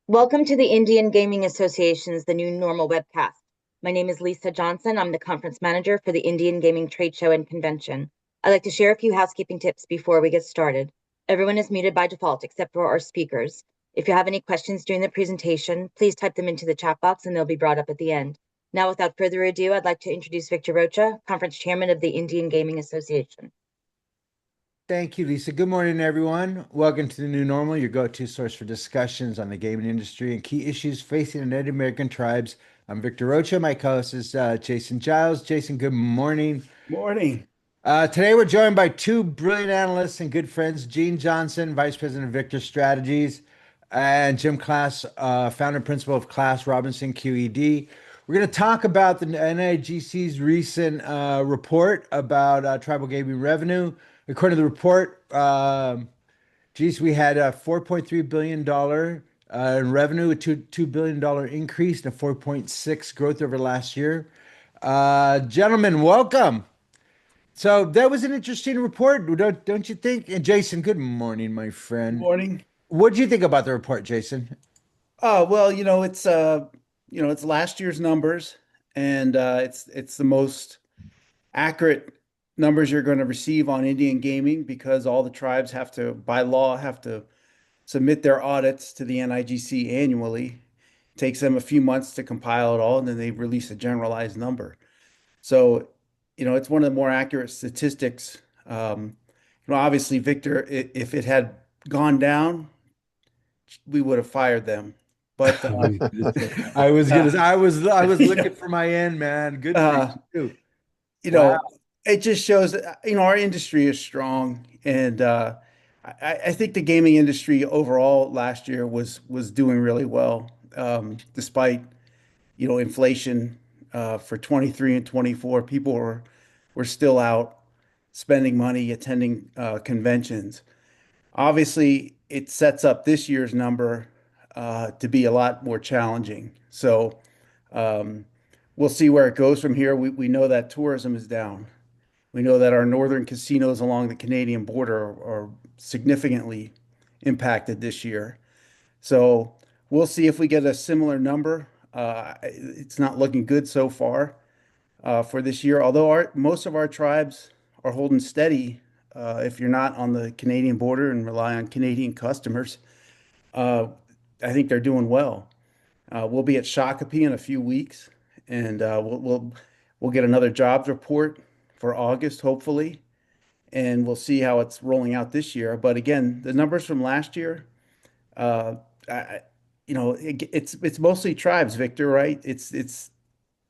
Welcome to the Indian Gaming Association's The New Normal webcast. My name is Lisa Johnson. I'm the conference manager for the Indian Gaming Trade Show and Convention. I'd like to share a few housekeeping tips before we get started. Everyone is muted by default except for our speakers. If you have any questions during the presentation, please type them into the chat box and they'll be brought up at the end. Now, without further ado, I'd like to introduce Victor Rocha, conference chairman of the Indian Gaming Association. Thank you, Lisa. Good morning, everyone. Welcome to the New Normal, your go-to source for discussions on the gaming industry and key issues facing the Native American tribes. I'm Victor Rocha. My co-host is Jason Giles. Jason, good morning. Morning. Today, we're joined by two brilliant analysts and good friends, Gene Johnson, Vice President of Victor Strategies, and Jim Class, founder and principal of Class Robinson QED. We're going to talk about the NIGC's recent report about tribal gaming revenue. According to the report, we had a $4.3 billion in revenue, a $2 billion increase, and a 4.6 growth over last year. Gentlemen, welcome. So that was an interesting report, don't you think? And Jason, good morning, my friend. Morning. What do you think about the report, Jason? Well, it's last year's numbers, and it's the most accurate numbers you're going to receive on Indian gaming because all the tribes have to, by law, have to submit their audits to the NIGC annually. It takes them a few months to compile it all, and then they release a generalized number. So, it's one of the more accurate statistics. Obviously, Victor, if it had gone down, we would have fired them. But I was you know, looking for my end, man. Good for uh, you. you Wow. know, it just shows that our industry is strong, and I think the gaming industry overall last year was doing really well, despite inflation for 23 and 24. People were still out spending money, attending conventions. Obviously, it sets up this year's number to be a lot more challenging. So um, we'll see where it goes from here. We know that tourism is down. We know that our northern casinos along the Canadian border are significantly impacted this year. So we'll see if we get a similar number. It's not looking good so far for this year, although most of our tribes are holding steady. If you're not on the Canadian border and rely on Canadian customers, uh, I think they're doing well. We'll be at Shakopee in a few weeks, and we'll get another jobs report for August, hopefully, and we'll see how it's rolling out this year. But again, the numbers from last year, uh, I, it's mostly tribes, Victor, right? It's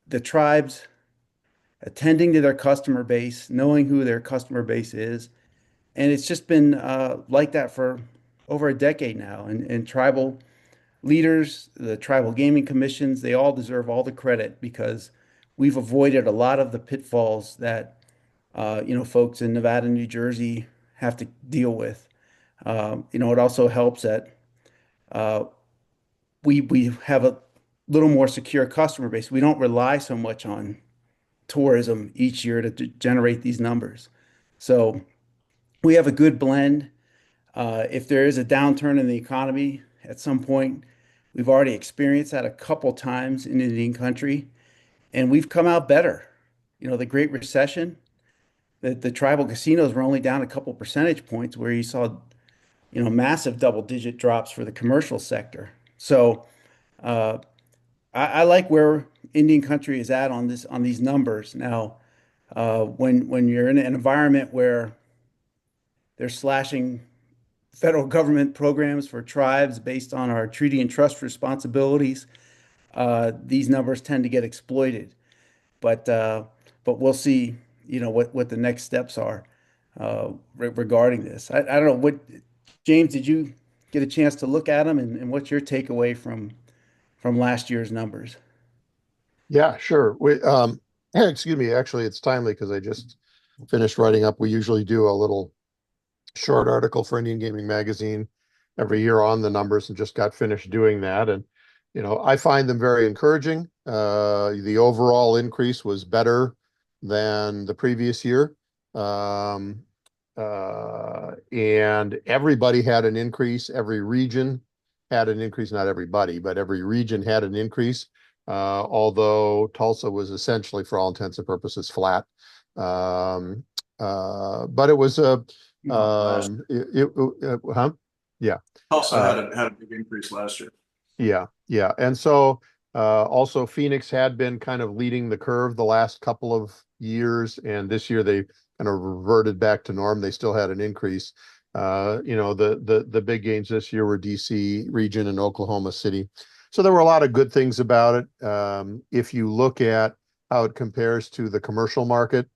the tribes attending to their customer base, knowing who their customer base is, and it's just been like that for over a decade now. And tribal leaders, the tribal gaming commissions, they all deserve all the credit because we've avoided a lot of the pitfalls that folks in Nevada and New Jersey have to deal with. It also helps that uh, we have a little more secure customer base. We don't rely so much on tourism each year to generate these numbers. So we have a good blend. If there is a downturn in the economy at some point, we've already experienced that a couple times in Indian country, and we've come out better. The Great Recession, the tribal casinos were only down a couple percentage points, where you saw, massive double-digit drops for the commercial sector. So uh, I like where Indian country is at on these numbers now. When you're in an environment where they're slashing federal government programs for tribes based on our treaty and trust responsibilities, these numbers tend to get exploited. But we'll see, what the next steps are regarding this. I don't know what, James, did you get a chance to look at them, and what's your takeaway from last year's numbers? Yeah, sure. Excuse me. Actually, it's timely because I just finished writing up. We usually do a little short article for Indian Gaming Magazine every year on the numbers, and just got finished doing that. And I find them very encouraging. The overall increase was better than the previous year, and everybody had an increase. Every region had an increase. Not everybody, but every region had an increase. Although Tulsa was essentially, for all intents and purposes, flat. But it was a huh? Yeah. Tulsa Uh, had a big increase last year. yeah. And so also Phoenix had been kind of leading the curve the last couple of years, and this year they kind of reverted back to norm. They still had an increase. The big gains this year were DC region and Oklahoma City. So there were a lot of good things about it. If you look at how it compares to the commercial market,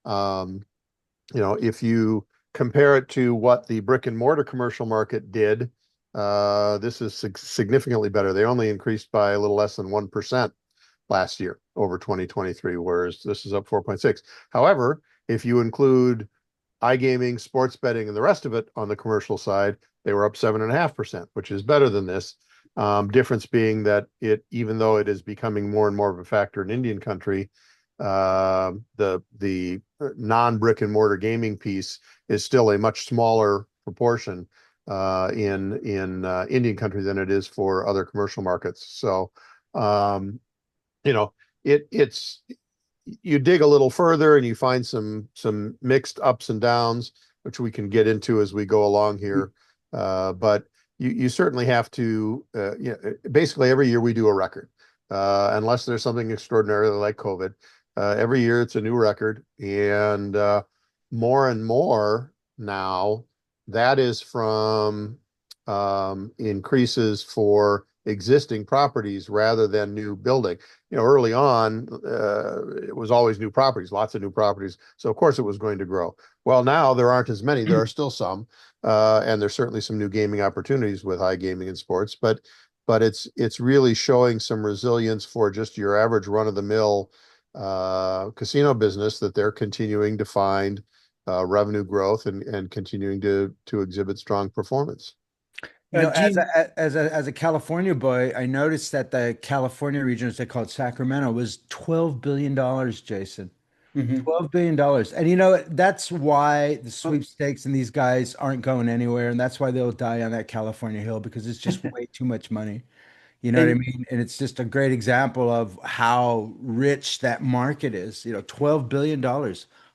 if you compare it to what the brick and mortar commercial market did, this is significantly better. They only increased by a little less than 1% last year over 2023, whereas this is up 4.6. However, if you include iGaming, sports betting, and the rest of it on the commercial side, they were up 7.5%, which is better than this. Difference being that even though it is becoming more and more of a factor in Indian country, the non-brick and mortar gaming piece is still a much smaller proportion in Indian country than it is for other commercial markets. So, it's you dig a little further and you find some mixed ups and downs, which we can get into as we go along here. But you certainly have to, basically every year we do a record, unless there's something extraordinary like COVID. Every year it's a new record, and more and more now that is from increases for existing properties rather than new building. Early on, it was always new properties, lots of new properties. So of course it was going to grow. Well, now there aren't as many. There are still some, and there's certainly some new gaming opportunities with iGaming and sports, but it's really showing some resilience for just your average run-of-the-mill casino business, that they're continuing to find revenue growth and continuing to exhibit strong performance. Gene, As a California boy, I noticed that the California region, as they call it, Sacramento, was $12 billion, Jason. mhm. $12 billion. And that's why the sweepstakes and these guys aren't going anywhere. And that's why they'll die on that California hill, because it's just way too much money. You know what I And mean? And it's just a great example of how rich that market is. $12 billion.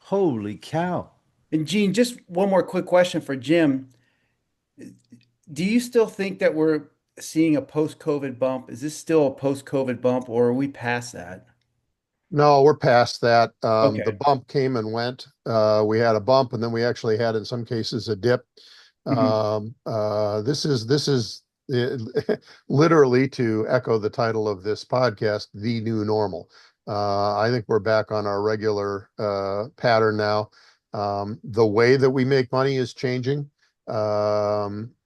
Holy cow. and Gene, just one more quick question for Jim. Do you still think that we're seeing a post-COVID bump? Is this still a post-COVID bump, or are we past that? No, we're past that. The Okay. bump came and went. We had a bump, and then we actually had, in some cases, a dip. Mhm. This is literally, to echo the title of this podcast, the new normal. I think we're back on our regular pattern now. The way that we make money is changing,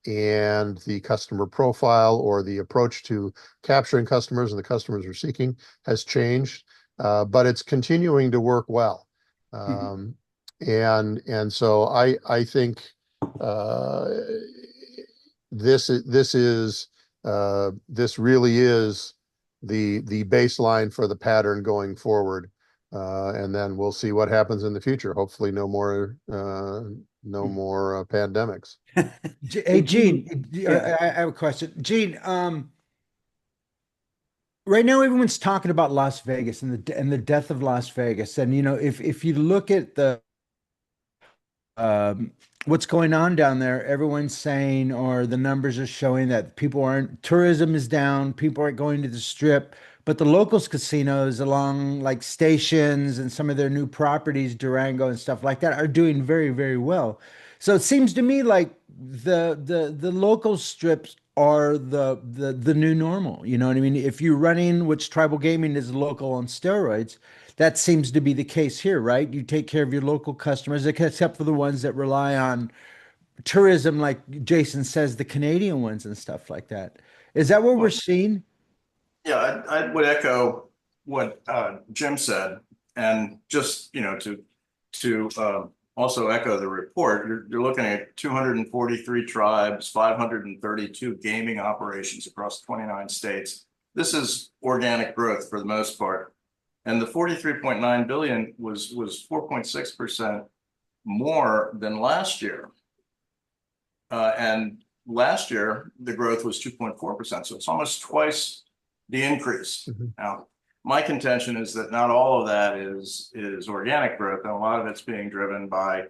and the customer profile or the approach to capturing customers and the customers we're seeking has changed. But it's continuing to work well. Mhm. And so I think uh, this really is the baseline for the pattern going forward. And then we'll see what happens in the future. Hopefully no more pandemics. Hey, And Gene, Gene, yeah. I have a question. Gene, right now everyone's talking about Las Vegas and the death of Las Vegas. And if you look at the um, what's going on down there, everyone's saying, or the numbers are showing, that tourism is down, people aren't going to the strip, but the locals casinos along like stations and some of their new properties, Durango and stuff like that, are doing very, very well. So it seems to me like the local strips are the new normal. You know what I mean? If you're running, which tribal gaming is local on steroids, that seems to be the case here, right? You take care of your local customers, except for the ones that rely on tourism, like Jason says, the Canadian ones and stuff like that. Is that what we're Well, seeing? yeah, I would echo what Jim said, and just to also echo the report. You're looking at 243 tribes, 532 gaming operations across 29 states. This is organic growth for the most part, and the 43.9 billion was 4.6% more than last year. And last year, the growth was 2.4%. So it's almost twice the increase. Mhm. Now, my contention is that not all of that is organic growth, and a lot of it's being driven by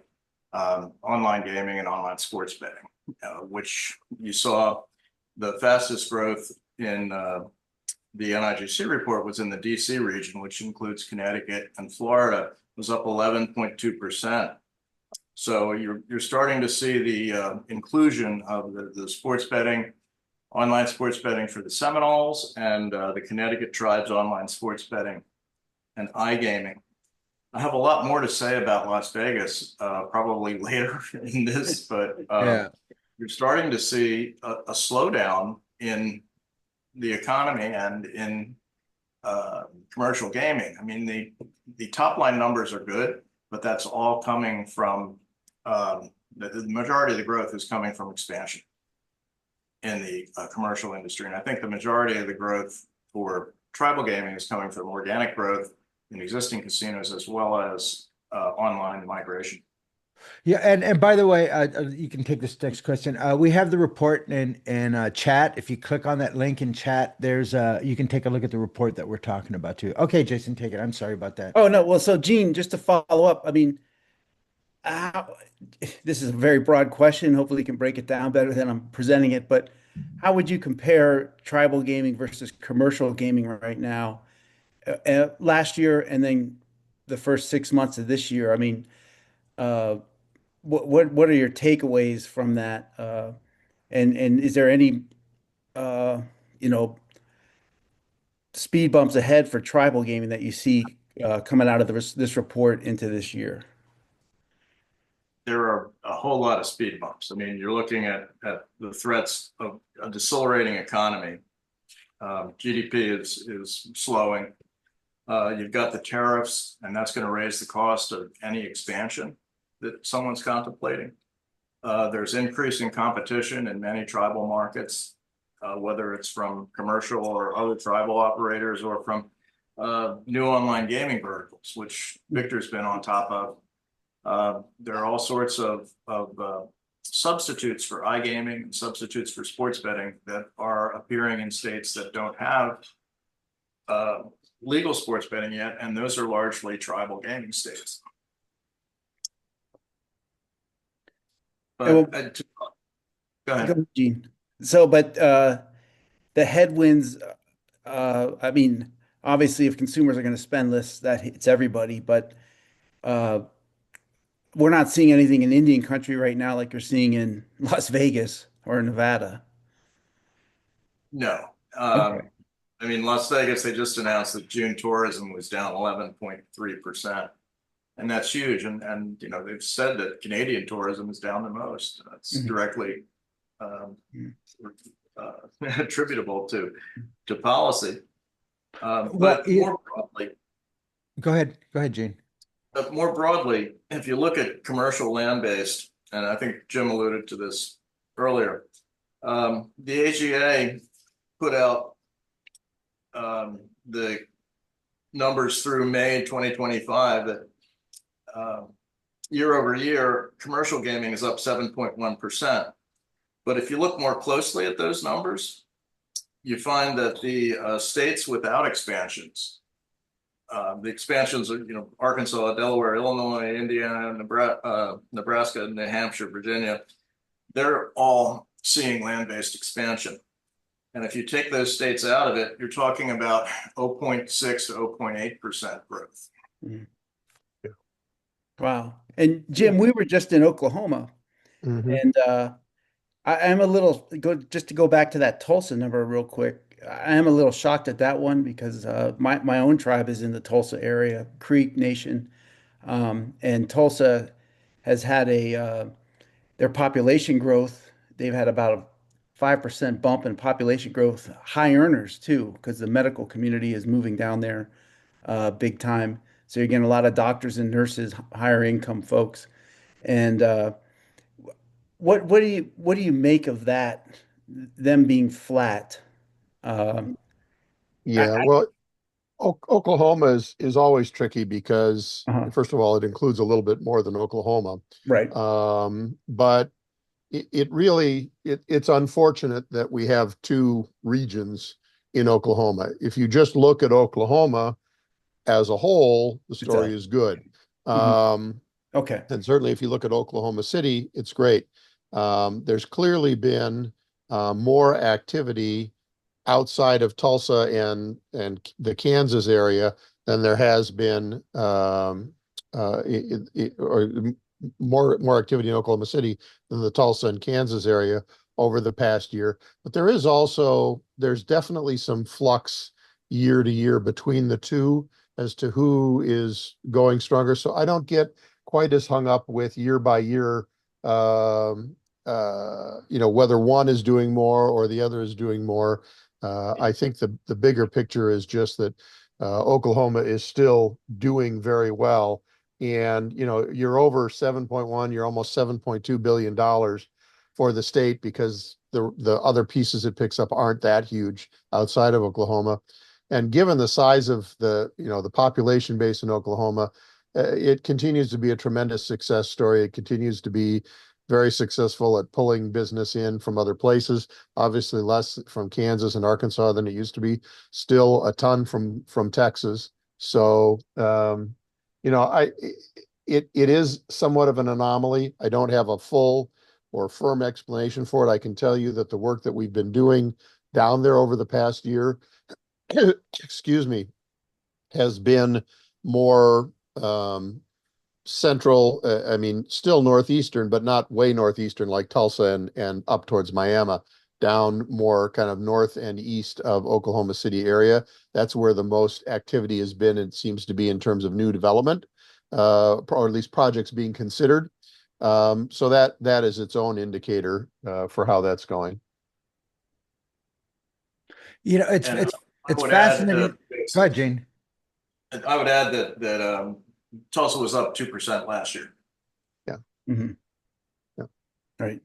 online gaming and online sports betting, which you saw the fastest growth in the NIGC report was in the DC region, which includes Connecticut and Florida, was up 11.2%. So you're starting to see the inclusion of the sports betting, online sports betting for the Seminoles and the Connecticut tribes online sports betting and iGaming. I have a lot more to say about Las Vegas, probably later in this, but Yeah. you're starting to see a slowdown in the economy and in commercial gaming. I mean, the top line numbers are good, but that's all coming from the majority of the growth is coming from expansion in the commercial industry. And I think the majority of the growth for tribal gaming is coming from organic growth in existing casinos as well as online migration. Yeah, and by the way, you can take this next question. We have the report in chat. If you click on that link in chat, there's you can take a look at the report that we're talking about too. Okay, Jason, take it. I'm sorry about that. Oh, no. Well, so Gene, just to follow up, I mean, how, this is a very broad question. Hopefully, you can break it down better than I'm presenting it. But how would you compare tribal gaming versus commercial gaming right now, last year and then the first 6 months of this year? I mean, uh, what are your takeaways from that? And is there any uh, you know speed bumps ahead for tribal gaming that you see coming out of this report into this year? There are a whole lot of speed bumps. I mean, you're looking at the threats of a decelerating economy. GDP is slowing. You've got the tariffs, and that's going to raise the cost of any expansion that someone's contemplating. There's increasing competition in many tribal markets, whether it's from commercial or other tribal operators or from new online gaming verticals, which Victor's been on top of. There are all sorts of substitutes for iGaming and substitutes for sports betting that are appearing in states that don't have legal sports betting yet, and those are largely tribal gaming states. But Well, go ahead. go ahead, Gene. So, but the headwinds, I mean, obviously, if consumers are going to spend less, that hits everybody. But uh, we're not seeing anything in Indian country right now like you're seeing in Las Vegas or Nevada. No. Okay. I mean, Las Vegas, they just announced that June tourism was down 11.3%. And that's huge. And you know, they've said that Canadian tourism is down the most. That's Mhm. directly Mhm. attributable to policy. Well, But more broadly, go ahead, Gene. if you look at commercial land-based, and I think Jim alluded to this earlier, the AGA put out the numbers through May 2025 that year over year, commercial gaming is up 7.1%. But if you look more closely at those numbers, you find that the states without expansions, the expansions are, you know, Arkansas, Delaware, Illinois, Indiana, Nebraska, New Hampshire, Virginia, they're all seeing land-based expansion. And if you take those states out of it, you're talking about 0.6 to 0.8% growth. Mhm. Wow. And Jim, we were just in Oklahoma, Mhm. and I am a little just to go back to that Tulsa number real quick. I am a little shocked at that one because my own tribe is in the Tulsa area, Creek Nation, and Tulsa has had their population growth. They've had about a 5% bump in population growth. High earners too, because the medical community is moving down there big time. So you're getting a lot of doctors and nurses, higher income folks. And what do you make of that? Them being flat. Um, Yeah, well, Oklahoma is always tricky because uh-huh, first of all, it includes a little bit more than Oklahoma. right. But it's unfortunate that we have two regions in Oklahoma. If you just look at Oklahoma as a whole, the story is good. Okay. And certainly if you look at Oklahoma City, it's great. There's clearly been more activity outside of Tulsa and the Kansas area than there has been or more activity in Oklahoma City than the Tulsa and Kansas area over the past year. But there's definitely some flux year to year between the two as to who is going stronger. So I don't get quite as hung up with year by year, whether one is doing more or the other is doing more. I think the bigger picture is just that Oklahoma is still doing very well. And, you're over 7.1, you're almost $7.2 billion for the state because the other pieces it picks up aren't that huge outside of Oklahoma. And given the size of the population base in Oklahoma, it continues to be a tremendous success story. It continues to be very successful at pulling business in from other places, obviously less from Kansas and Arkansas than it used to be, still a ton from Texas. So, it is somewhat of an anomaly. I don't have a full or firm explanation for it. I can tell you that the work that we've been doing down there over the past year, excuse me, has been more central, I mean, still northeastern, but not way northeastern like Tulsa and up towards Miami, down more kind of north and east of Oklahoma City area. That's where the most activity has been, it seems to be, in terms of new development, or at least projects being considered. So that is its own indicator for how that's going. It's And it's I it's would add, fascinating. Go ahead, Gene. I would add that Tulsa was up 2% last year. Yeah. Mm-hmm. Yeah. Right.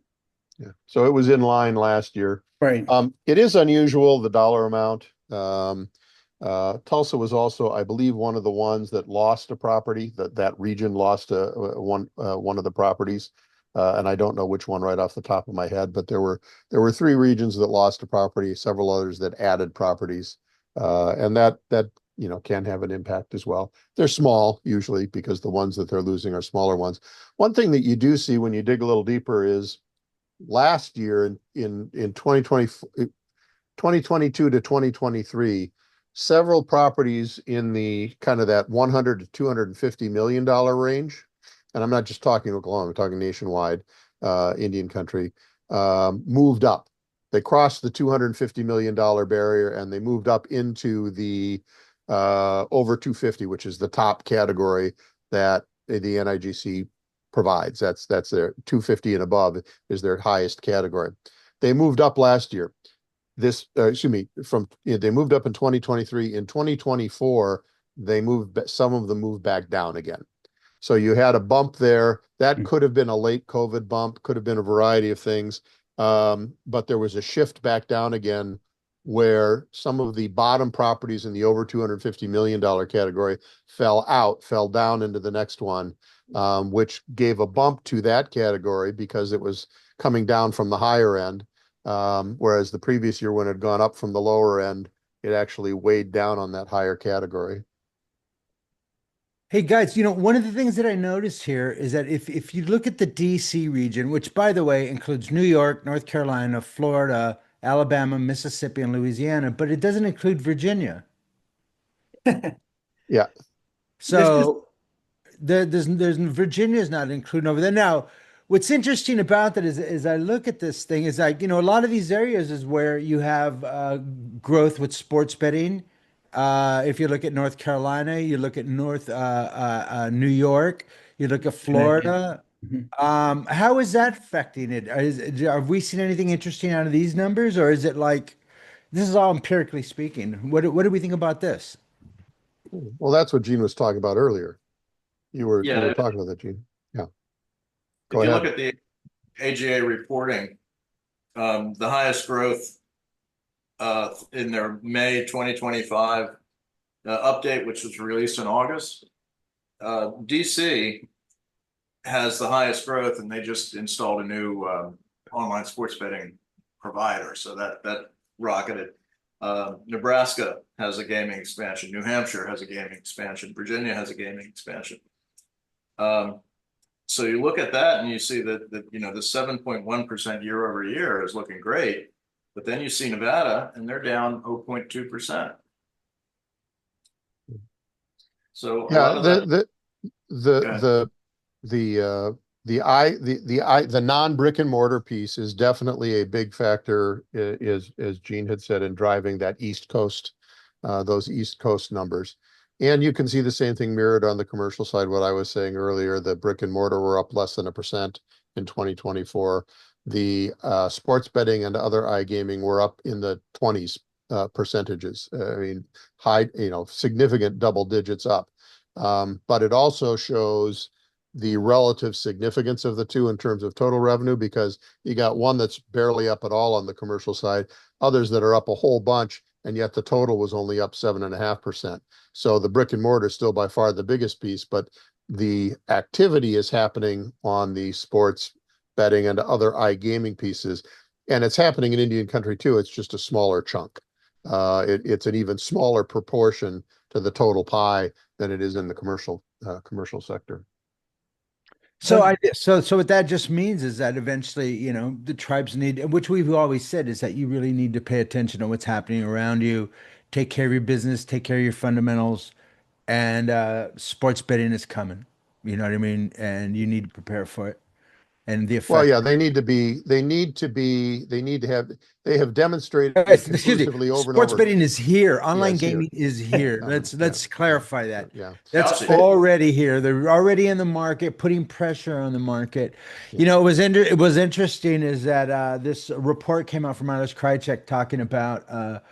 Yeah. So it was in line last year. Right. It is unusual, the dollar amount. Tulsa was also, I believe, one of the ones that lost a property, that region lost one of the properties. And I don't know which one right off the top of my head, but there were three regions that lost a property, several others that added properties. And that can have an impact as well. They're small usually because the ones that they're losing are smaller ones. One thing that you do see when you dig a little deeper is last year in 2022 to 2023, several properties in the kind of that 100 to 250 million dollar range, and I'm not just talking Oklahoma, I'm talking nationwide, Indian country, moved up. They crossed the $250 million barrier and they moved up into the over 250, which is the top category that the NIGC provides. That's their 250 and above is their highest category. They moved up last year. They moved up in 2023. In 2024, some of them moved back down again. So you had a bump there. That could have been a late COVID bump, could have been a variety of things. But there was a shift back down again where some of the bottom properties in the over $250 million category fell down into the next one, which gave a bump to that category because it was coming down from the higher end. Whereas the previous year, when it had gone up from the lower end, it actually weighed down on that higher category. Hey guys, one of the things that I noticed here is that if you look at the DC region, which by the way includes New York, North Carolina, Florida, Alabama, Mississippi, and Louisiana, but it doesn't include Virginia. Yeah. So there's Virginia is not included over there. Now, what's interesting about that is I look at this thing is like, a lot of these areas is where you have growth with sports betting. If you look at North Carolina, you look at New York, you look at Florida. Mhm. How is that affecting it? Have we seen anything interesting out of these numbers, or is it like this is all empirically speaking? What do we think about this? Well, that's what Gene was talking about earlier. You were Yeah, talking about that, Gene. Yeah. Go if you ahead. look at the AGA reporting, the highest growth in their May 2025 update, which was released in August, DC has the highest growth, and they just installed a new online sports betting provider. So that rocketed. Nebraska has a gaming expansion. New Hampshire has a gaming expansion. Virginia has a gaming expansion. So you look at that and you see that the 7.1% year over year is looking great, but then you see Nevada and they're down 0.2%. So a lot of that. The non-brick and mortar piece is definitely a big factor, as Gene had said, in driving that East Coast, those East Coast numbers. And you can see the same thing mirrored on the commercial side. What I was saying earlier, the brick and mortar were up less than 1% in 2024. The sports betting and other iGaming were up in the 20s percentages. I mean, high, significant double digits up. But it also shows the relative significance of the two in terms of total revenue, because you got one that's barely up at all on the commercial side, others that are up a whole bunch, and yet the total was only up 7.5%. So the brick and mortar is still by far the biggest piece, but the activity is happening on the sports betting and other iGaming pieces. And it's happening in Indian country too. It's just a smaller chunk. It's an even smaller proportion to the total pie than it is in the commercial sector. So what that just means is that eventually, the tribes need, which we've always said, is that you really need to pay attention to what's happening around you, take care of your business, take care of your fundamentals, and sports betting is coming. You know what I mean? And you need to prepare for it. And the Well, effect. yeah, they have demonstrated Excuse me. conclusively over and Sports over. betting is here. Online Yes, here. gaming is here. Let's clarify that. Yeah. That's Chelsea. already here. They're already in the market, putting pressure on the market. Yeah. It was interesting is that this report came out from Anders Krychek talking about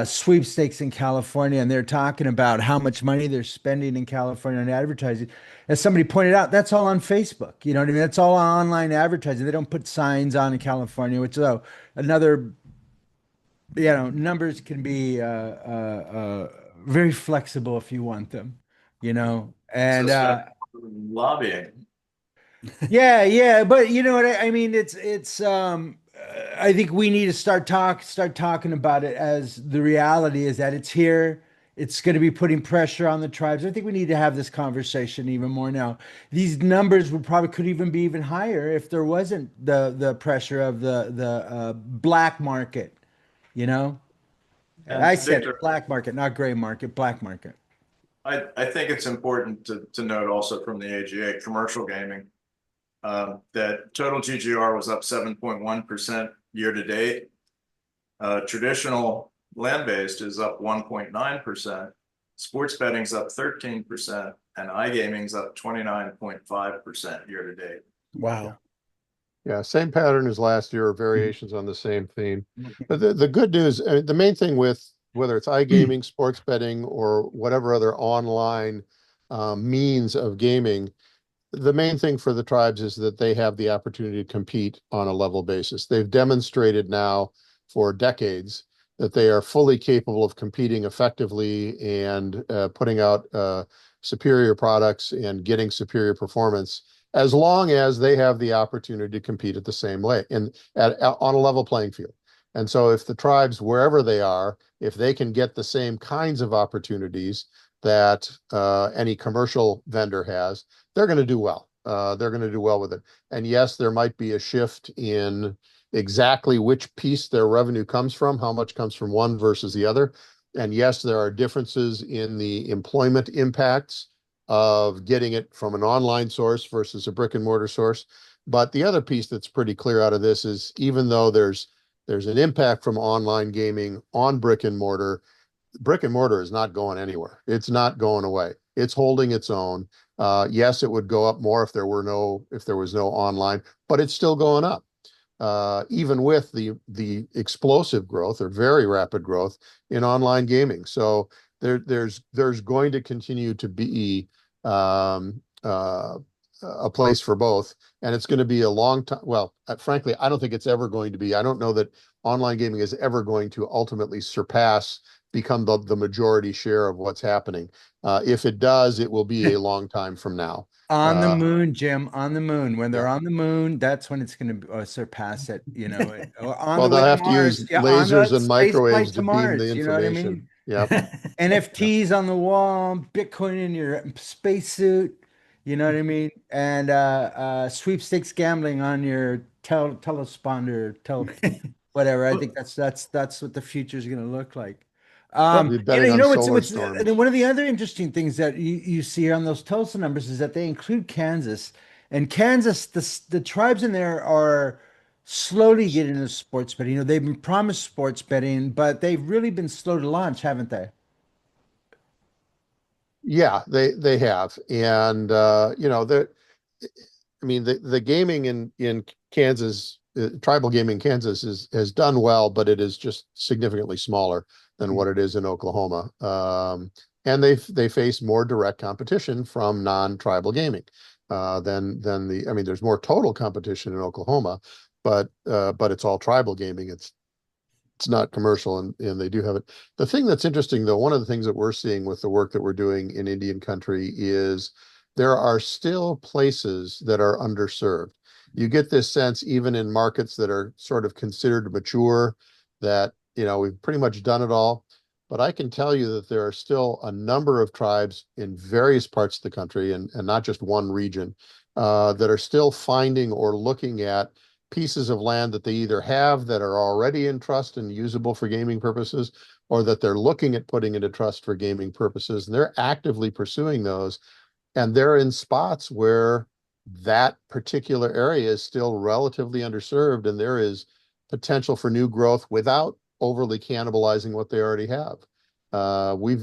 sweepstakes in California, and they're talking about how much money they're spending in California on advertising. As somebody pointed out, that's all on Facebook. You know what I mean? That's all online advertising. They don't put signs on in California, which though another, numbers can be very flexible if you want them, and Lobbying. yeah, but you know what I mean? It's I think we need to start talking about it as the reality is that it's here. It's going to be putting pressure on the tribes. I think we need to have this conversation even more now. These numbers could even be even higher if there wasn't the pressure of the black market, you know? And I said Victor, black market, not gray market, black market. I think it's important to note also from the AGA commercial gaming that total GGR was up 7.1% year to date. Traditional land-based is up 1.9%. Sports betting's up 13%, and iGaming's up 29.5% year to date. Wow. Yeah, same pattern as last year, or variations on the same theme. But the good news, the main thing with whether it's iGaming, sports betting, or whatever other online means of gaming, the main thing for the tribes is that they have the opportunity to compete on a level basis. They've demonstrated now for decades that they are fully capable of competing effectively and putting out superior products and getting superior performance, as long as they have the opportunity to compete at the same way and on a level playing field. And so if the tribes, wherever they are, if they can get the same kinds of opportunities that any commercial vendor has, they're going to do well. They're going to do well with it. And yes, there might be a shift in exactly which piece their revenue comes from, how much comes from one versus the other. And yes, there are differences in the employment impacts of getting it from an online source versus a brick and mortar source. But the other piece that's pretty clear out of this is, even though there's an impact from online gaming on brick and mortar is not going anywhere. It's not going away. It's holding its own. Yes, it would go up more if there was no online, but it's still going up. Even with the explosive growth or very rapid growth in online gaming. So there's going to continue to be a place for both, and it's going to be a long time. Well, frankly, I don't think it's ever going to be. I don't know that online gaming is ever going to ultimately become the majority share of what's happening. If it does, it will be a long time from now. On the moon, Jim, on the moon. When they're Yeah. on the moon, that's when it's going to surpass it, or on Well, the way they'll to have to use Mars. Yeah, on lasers the and space flight microwaves to to beam the Mars. You know what I mean? information. Yep. NFTs on the wall, Bitcoin in your spacesuit. You know what I mean? And sweepstakes gambling on your telesponder, whatever. I Well, think that's what the future is going to look like. They'll well, be betting on solar And then storms. one of the other interesting things that you see on those Tulsa numbers is that they include Kansas, and Kansas, the tribes in there are slowly getting into sports betting. They've been promised sports betting, but they've really been slow to launch, haven't they? Yeah, they have, and I mean, the gaming in Kansas, tribal gaming in Kansas has done well, but it is just significantly smaller than what it is in Oklahoma. And they face more direct competition from non-tribal gaming I mean, there's more total competition in Oklahoma, but it's all tribal gaming. It's not commercial, and they do have it. The thing that's interesting, though, one of the things that we're seeing with the work that we're doing in Indian country is there are still places that are underserved. You get this sense even in markets that are sort of considered mature that, we've pretty much done it all. But I can tell you that there are still a number of tribes in various parts of the country and not just one region that are still finding or looking at pieces of land that they either have that are already in trust and usable for gaming purposes, or that they're looking at putting into trust for gaming purposes. And they're actively pursuing those. And they're in spots where that particular area is still relatively underserved, and there is potential for new growth without overly cannibalizing what they already have. We're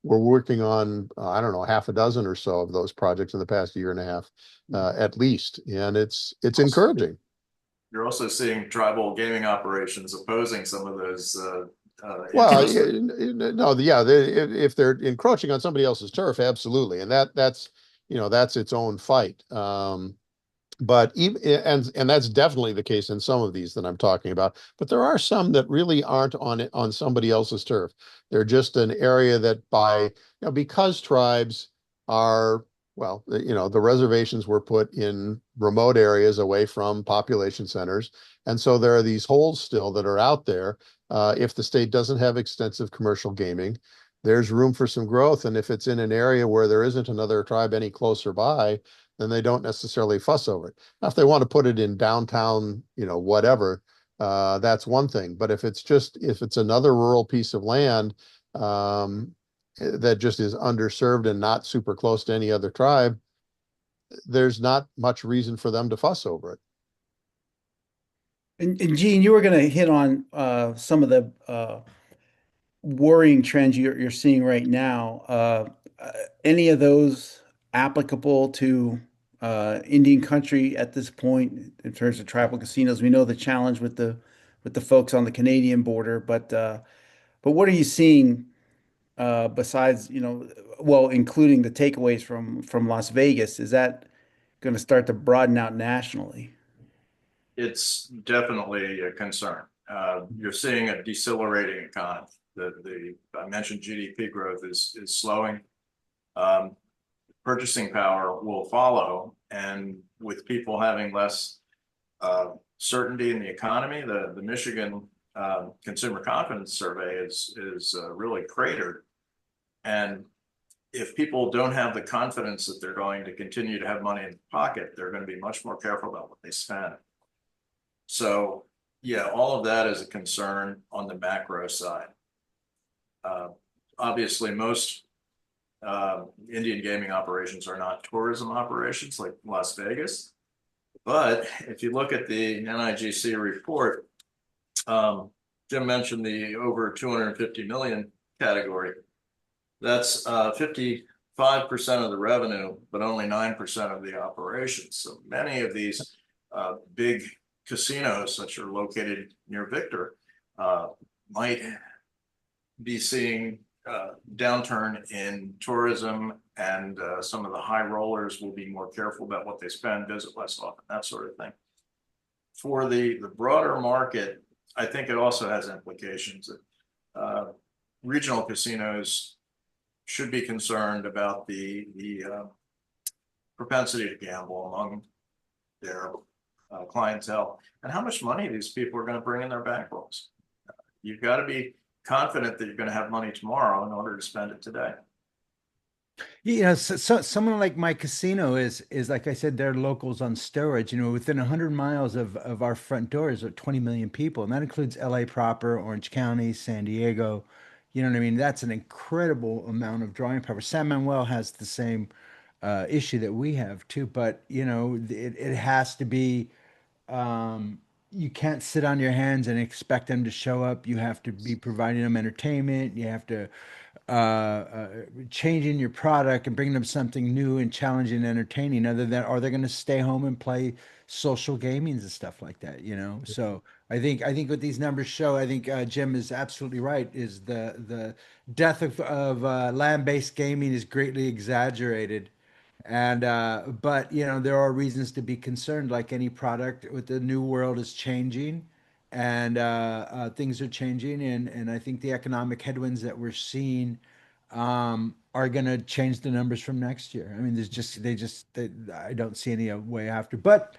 working on, I don't know, half a dozen or so of those projects in the past year and a half, at least, and it's encouraging. You're also seeing tribal gaming operations opposing some of those Well, interests. no, yeah, if they're encroaching on somebody else's turf, absolutely, and that's its own fight. But even and that's definitely the case in some of these that I'm talking about. But there are some that really aren't on somebody else's turf. They're just an area that because tribes are, well, the reservations were put in remote areas away from population centers, and so there are these holes still that are out there. If the state doesn't have extensive commercial gaming, there's room for some growth. And if it's in an area where there isn't another tribe any closer by, then they don't necessarily fuss over it. Now, if they want to put it in downtown, whatever, that's one thing. But if it's another rural piece of land that just is underserved and not super close to any other tribe, there's not much reason for them to fuss over it. and Gene, you were going to hit on some of the worrying trends you're seeing right now. Any of those applicable to Indian country at this point in terms of tribal casinos? We know the challenge with the folks on the Canadian border, but what are you seeing besides, well, including the takeaways from Las Vegas? Is that going to start to broaden out nationally? It's definitely a concern. You're seeing a decelerating economy. I mentioned GDP growth is slowing. Purchasing power will follow, and with people having less certainty in the economy, the Michigan Consumer Confidence Survey is really cratered. And if people don't have the confidence that they're going to continue to have money in the pocket, they're going to be much more careful about what they spend. So, yeah, all of that is a concern on the macro side. Obviously, most Indian gaming operations are not tourism operations like Las Vegas. But if you look at the NIGC report, Jim mentioned the over 250 million category. That's 55% of the revenue, but only 9% of the operations. So many of these big casinos that are located near Victor might be seeing downturn in tourism, and some of the high rollers will be more careful about what they spend, visit less often, that sort of thing. For the broader market, I think it also has implications that regional casinos should be concerned about the propensity to gamble among their clientele and how much money these people are going to bring in their bankrolls. You've got to be confident that you're going to have money tomorrow in order to spend it today. So someone like my casino is like I said, they're locals on steroids. Within 100 miles of our front doors are 20 million people, and that includes LA proper, Orange County, San Diego. You know what I mean? That's an incredible amount of drawing power. San Manuel has the same issue that we have too, but it has to be. You can't sit on your hands and expect them to show up. You have to be providing them entertainment. You have to changing your product and bringing them something new and challenging and entertaining. Other than, are they going to stay home and play social gamings and stuff like that? So I think what these numbers show, I think Jim is absolutely right. Is the death of land-based gaming is greatly exaggerated. And but there are reasons to be concerned, like any product. With the new world is changing, and things are changing, and I think the economic headwinds that we're seeing are going to change the numbers from next year. I mean, I don't see any way after, but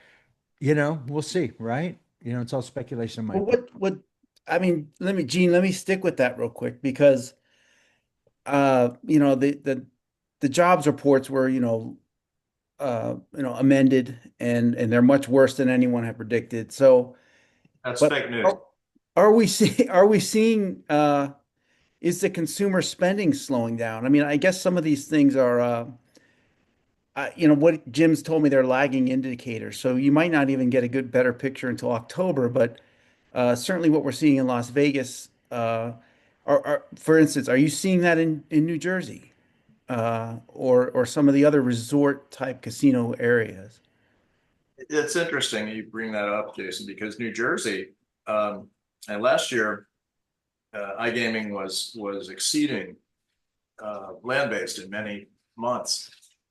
we'll see, right? It's all speculation on my Well, part. I mean, Gene, let me stick with that real quick because the jobs reports were, amended and they're much worse than anyone had predicted. So, That's but fake news. are we seeing is the consumer spending slowing down? I mean, I guess some of these things are what Jim's told me, they're lagging indicators. So you might not even get a better picture until October, but certainly what we're seeing in Las Vegas, for instance, are you seeing that in New Jersey, or some of the other resort type casino areas? It's interesting you bring that up, Jason, because New Jersey, and last year, iGaming was exceeding land-based in many months.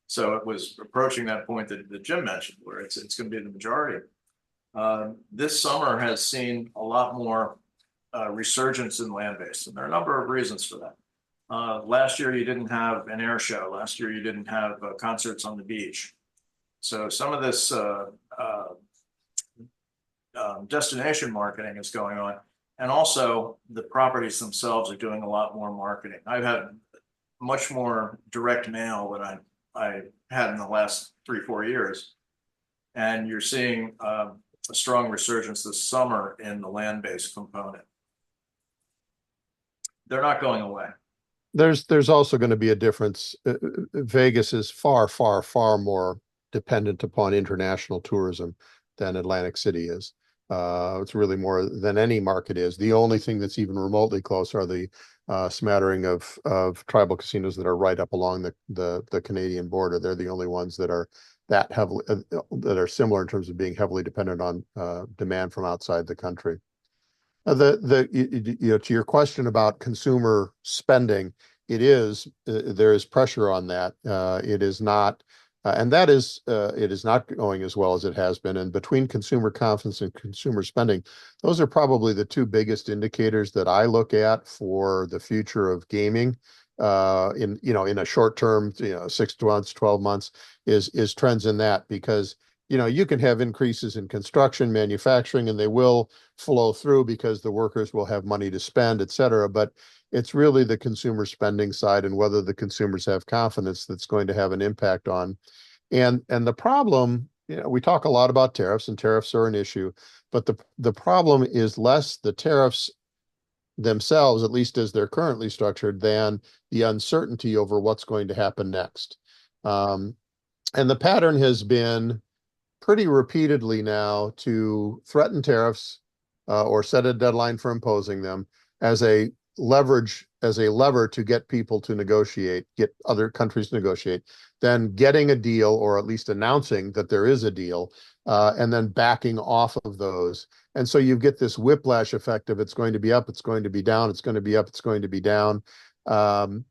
So it was approaching that point that Jim mentioned, where it's going to be the majority. This summer has seen a lot more resurgence in land-based, and there are a number of reasons for that. Last year, you didn't have an air show. Last year, you didn't have concerts on the beach. So some of this destination marketing is going on. And also the properties themselves are doing a lot more marketing. I've had much more direct mail than I had in the last 3-4 years. And you're seeing a strong resurgence this summer in the land-based component. They're not going away. There's also going to be a difference. Vegas is far, far, far more dependent upon international tourism than Atlantic City is. It's really more than any market is. The only thing that's even remotely close are the smattering of tribal casinos that are right up along the Canadian border. They're the only ones that are that heavily that are similar in terms of being heavily dependent on demand from outside the country. To your question about consumer spending, there is pressure on that. It is not, and that is it is not going as well as it has been. And between consumer confidence and consumer spending, those are probably the two biggest indicators that I look at for the future of gaming. In a short term, 6 months, 12 months is trends in that, because you can have increases in construction, manufacturing, and they will flow through because the workers will have money to spend, et cetera. But it's really the consumer spending side and whether the consumers have confidence that's going to have an impact on. And the problem, we talk a lot about tariffs, and tariffs are an issue, but the problem is less the tariffs themselves, at least as they're currently structured, than the uncertainty over what's going to happen next. And the pattern has been pretty repeatedly now to threaten tariffs or set a deadline for imposing them as a lever to get people to negotiate, get other countries to negotiate, then getting a deal, or at least announcing that there is a deal, and then backing off of those. And so you get this whiplash effect of it's going to be up, it's going to be down, it's going to be up, it's going to be down. The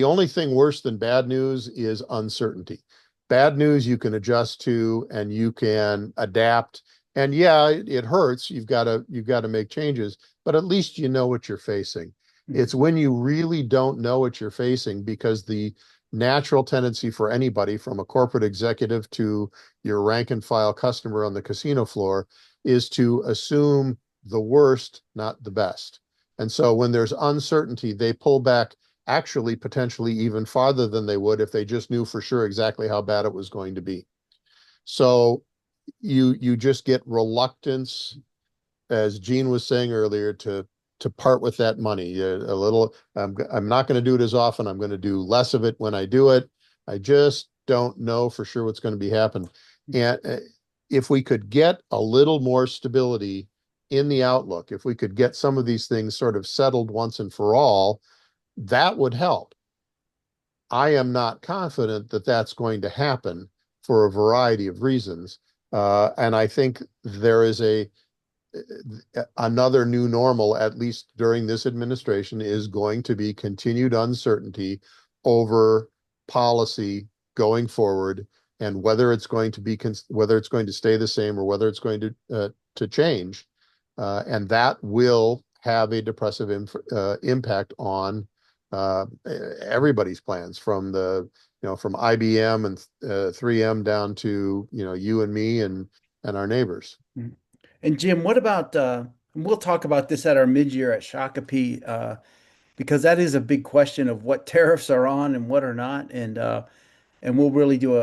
only thing worse than bad news is uncertainty. Bad news you can adjust to and you can adapt And yeah, it hurts. You've got to make changes, but at least you know what you're facing. It's when you really don't know what you're facing, because the natural tendency for anybody, from a corporate executive to your rank and file customer on the casino floor, is to assume the worst, not the best. And so when there's uncertainty, they pull back, actually potentially even farther than they would if they just knew for sure exactly how bad it was going to be. So you just get reluctance, as Gene was saying earlier, to part with that money. A little, I'm not going to do it as often. I'm going to do less of it when I do it. I just don't know for sure what's going to be happening. And if we could get a little more stability in the outlook, if we could get some of these things sort of settled once and for all, that would help. I am not confident that that's going to happen for a variety of reasons. And I think there is another new normal, at least during this administration, is going to be continued uncertainty over policy going forward, and whether it's going to be whether it's going to stay the same or whether it's going to change, and that will have a depressive impact on everybody's plans, from from IBM and 3M down to you and me and our neighbors. And Jim, what about we'll talk about this at our mid-year at Shakopee, because that is a big question of what tariffs are on and what are not, and we'll really do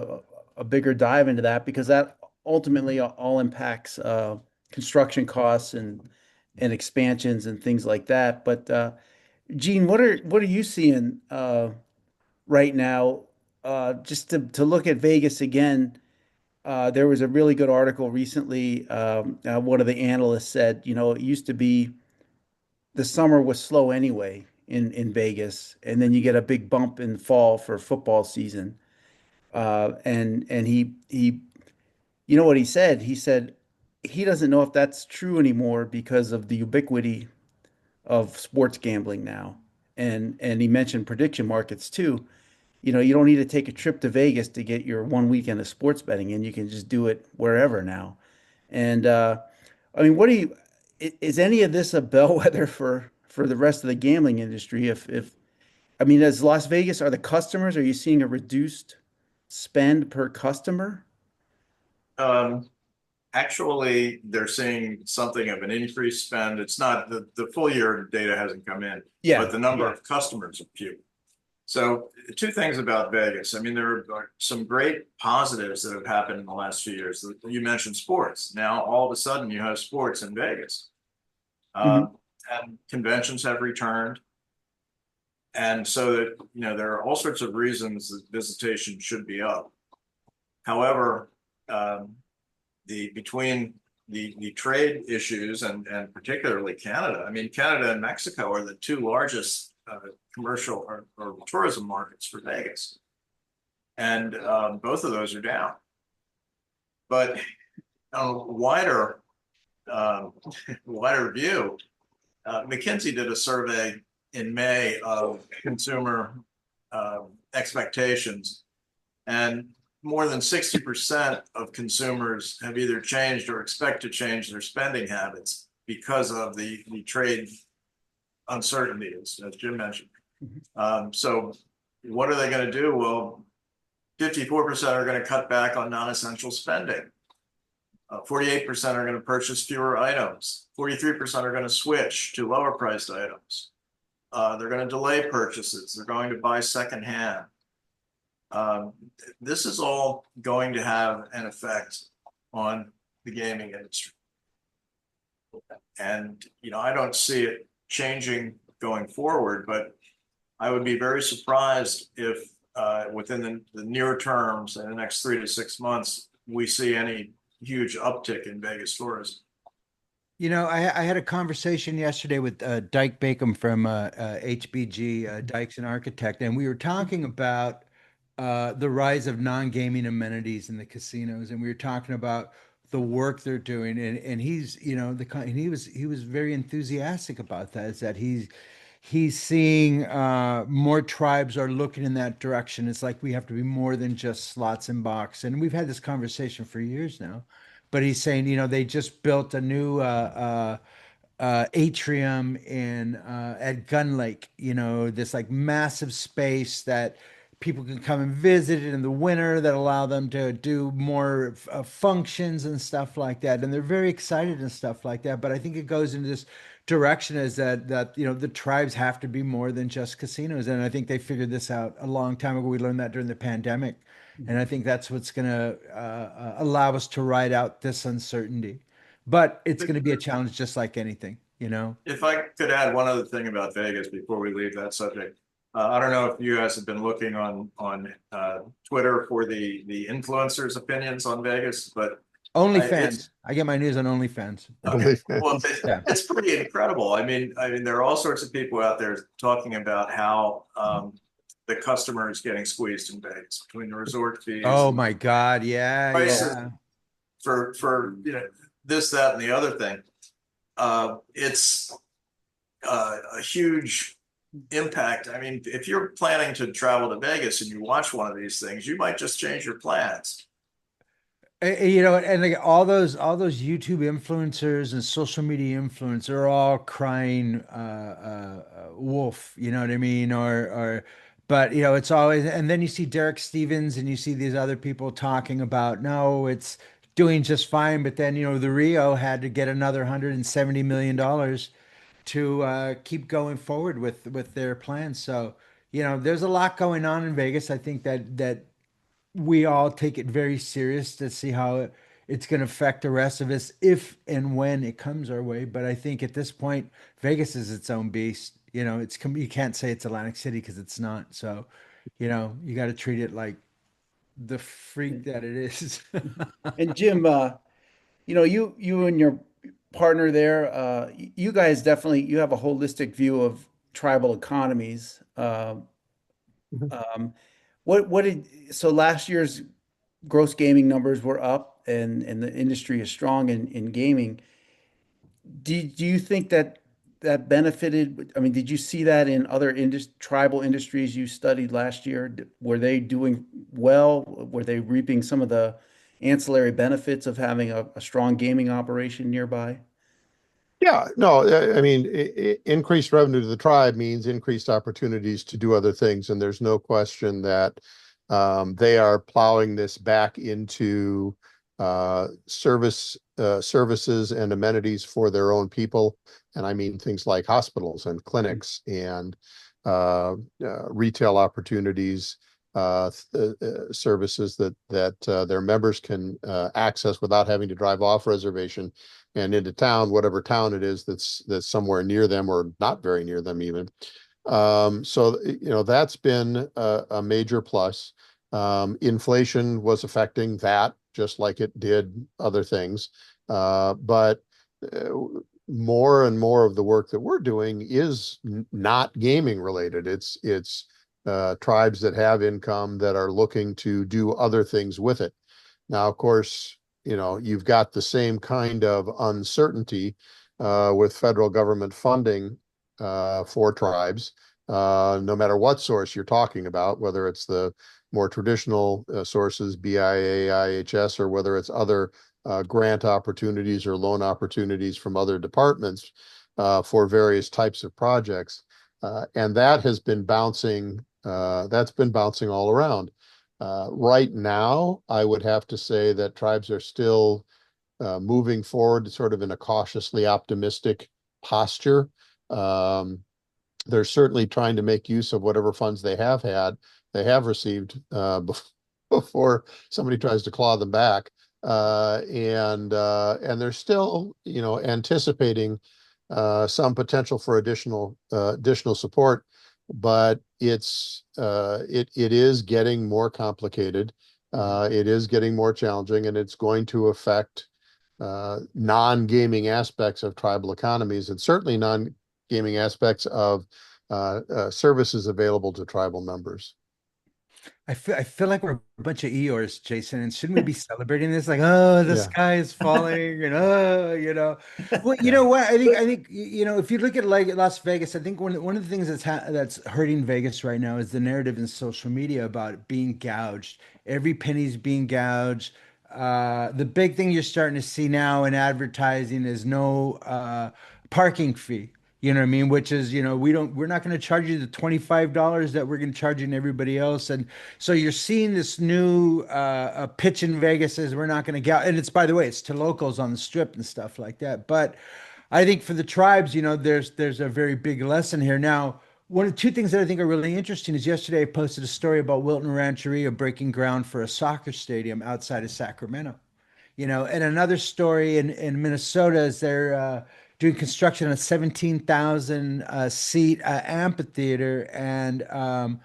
a bigger dive into that, because that ultimately all impacts construction costs and expansions and things like that. But Gene, what are you seeing right now? Just to look at Vegas again. There was a really good article recently. One of the analysts said, it used to be the summer was slow anyway in Vegas, and then you get a big bump in the fall for football season. And he, you know what he said? He said he doesn't know if that's true anymore because of the ubiquity of sports gambling now. And he mentioned prediction markets too. You don't need to take a trip to Vegas to get your one weekend of sports betting in. You can just do it wherever now. And I mean, what do you is any of this a bellwether for the rest of the gambling industry? If I mean, as Las Vegas, are the customers, are you seeing a reduced spend per customer? Um, Actually, they're seeing something of an increased spend. It's not the full year data hasn't come in, but Yeah, the number yeah. of customers are few. So two things about Vegas. I mean, there are some great positives that have happened in the last few years. You mentioned sports. Now, all of a sudden, you have sports in Vegas, Hmm. uh, and conventions have returned. And so that, there are all sorts of reasons that visitation should be up. However, um, between the trade issues and particularly Canada. I mean, Canada and Mexico are the two largest commercial or tourism markets for Vegas, and both of those are down. But on a um, wider view, McKinsey did a survey in May of consumer expectations, and more than 60% of consumers have either changed or expect to change their spending habits because of the trade uncertainty, as Jim mentioned. So what are they going to do? Well, 54% are going to cut back on non-essential spending. 48% are going to purchase fewer items. 43% are going to switch to lower priced items. They're going to delay purchases. They're going to buy secondhand. Um, this is all going to have an effect on the gaming industry. And, I don't see it changing going forward, but I would be very surprised if within the near terms, in the next 3 to 6 months, we see any huge uptick in Vegas tourism. I had a conversation yesterday with Dyke Bacon from HBG, Dykes and Architect, and we were talking about the rise of non-gaming amenities in the casinos, and we were talking about the work they're doing, and he's, and he was very enthusiastic about that. Is that he's seeing more tribes are looking in that direction. It's like we have to be more than just slots and box, and we've had this conversation for years now. but he's saying, they just built a new atrium in at Gun Lake, this like massive space that people can come and visit in the winter that allow them to do more functions and stuff like that. And they're very excited and stuff like that. But I think it goes in this direction is that the tribes have to be more than just casinos. And I think they figured this out a long time ago. We learned that during the pandemic. And I think that's what's going to allow us to ride out this uncertainty. But it's going to be a challenge just like anything. If I could add one other thing about Vegas before we leave that subject. I don't know if you guys have been looking on Twitter for the influencers' opinions on Vegas, but OnlyFans. I get my news on OnlyFans. okay. Well, Yeah. it's pretty incredible. I mean, there are all sorts of people out there talking about how the customer is getting squeezed in Vegas between the resort fees. Oh my God. Yeah. Prices Yeah. for this, that, and the other thing. It's a huge impact. I mean, if you're planning to travel to Vegas and you watch one of these things, you might just change your plans. And like all those YouTube influencers and social media influencers are all crying wolf, you know what I mean? But it's always, and then you see Derek Stevens and you see these other people talking about, no, it's doing just fine. But then, the Rio had to get another $170 million to keep going forward with their plans. So, there's a lot going on in Vegas. I think that we all take it very serious to see how it's going to affect the rest of us if and when it comes our way. But I think at this point, Vegas is its own beast. You can't say it's Atlantic City because it's not. So, you got to treat it like the freak that it is. And Jim, you and your partner there, you guys definitely you have a holistic view of tribal economies. Mhm. Um, what did so last year's gross gaming numbers were up and the industry is strong in gaming. Do you think that that benefited? I mean, did you see that in other tribal industries you studied last year? Were they doing well? Were they reaping some of the ancillary benefits of having a strong gaming operation nearby? Yeah, no, I mean, increased revenue to the tribe means increased opportunities to do other things, and there's no question that they are plowing this back into services and amenities for their own people, and I mean things like hospitals and clinics and retail opportunities, services that their members can access without having to drive off reservation and into town, whatever town it is that's somewhere near them or not very near them even. So that's been a major plus. Inflation was affecting that just like it did other things. But uh, more and more of the work that we're doing is not gaming related. It's tribes that have income that are looking to do other things with it. Now, of course, you've got the same kind of uncertainty with federal government funding for tribes, no matter what source you're talking about, whether it's the more traditional sources, BIA, IHS, or whether it's other grant opportunities or loan opportunities from other departments for various types of projects. And that has been bouncing, that's been bouncing all around. Right now, I would have to say that tribes are still moving forward sort of in a cautiously optimistic posture. They're certainly trying to make use of whatever funds they have received before somebody tries to claw them back. And they're still, anticipating some potential for additional support, but it is getting more complicated. It is getting more challenging, and it's going to affect non-gaming aspects of tribal economies, and certainly non-gaming aspects of services available to tribal members. I feel like we're a bunch of Eeyores, Jason, and shouldn't we be celebrating this? Like, oh, the Yeah. sky is falling, and well, you Yeah. know what? I think if you look at like Las Vegas, I think one of the things that's hurting Vegas right now is the narrative in social media about it being gouged. Every penny's being gouged. The big thing you're starting to see now in advertising is no parking fee. You know what I mean? Which is, we're not going to charge you the $25 that we're going to charge you and everybody else. And so you're seeing this new pitch in Vegas is we're not going to get, and it's, by the way, it's to locals on the strip and stuff like that. But I think for the tribes, there's a very big lesson here. Now, one of the two things that I think are really interesting is yesterday I posted a story about Wilton Rancheria breaking ground for a soccer stadium outside of Sacramento. And another story in Minnesota is they're doing construction on a 17,000 seat amphitheater, and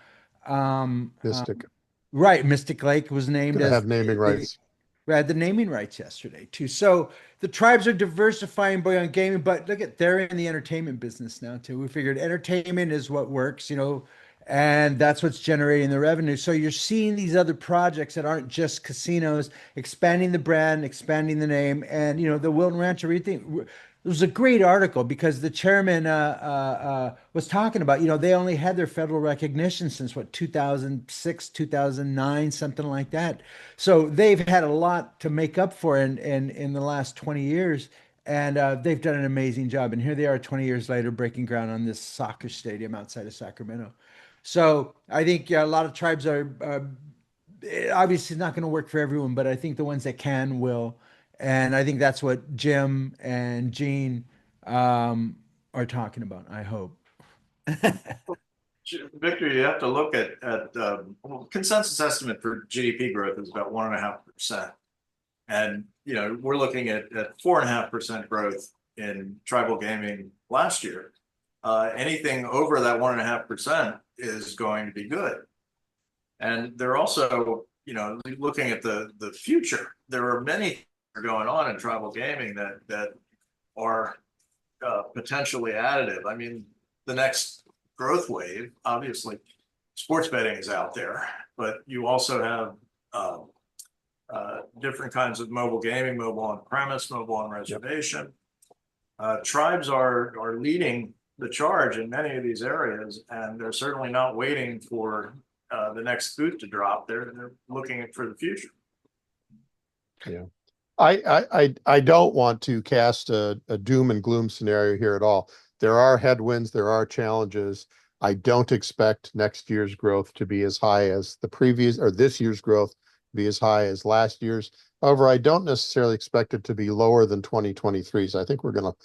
Mystic. right, Mystic Lake was named Gonna as have naming the rights. we had the naming rights yesterday too. So the tribes are diversifying beyond gaming, but look at they're in the entertainment business now too. We figured entertainment is what works, and that's what's generating the revenue. So you're seeing these other projects that aren't just casinos, expanding the brand, expanding the name, and the Wilton Rancheria thing. It was a great article because the chairman was talking about, they only had their federal recognition since what, 2006, 2009, something like that. So they've had a lot to make up for in the last 20 years, and they've done an amazing job. And here they are 20 years later breaking ground on this soccer stadium outside of Sacramento. So I think a lot of tribes are obviously not going to work for everyone, but I think the ones that can will. And I think that's what Jim and Gene are talking about, I hope. Victor, you have to look at well, consensus estimate for GDP growth is about 1.5%. And we're looking at 4.5% growth in tribal gaming last year. Anything over that 1.5% is going to be good. And they're also, looking at the future. There are many things that are going on in tribal gaming that are potentially additive. I mean, the next growth wave, obviously, sports betting is out there, but you also have different kinds of mobile gaming, mobile on premise, mobile on reservation. Tribes are leading the charge in many of these areas, and they're certainly not waiting for the next boot to drop. They're looking for the future. Yeah. I don't want to cast a doom and gloom scenario here at all. There are headwinds, there are challenges. I don't expect next year's growth to be as high as the previous, or this year's growth to be as high as last year's. However, I don't necessarily expect it to be lower than 2023. So I think we're going to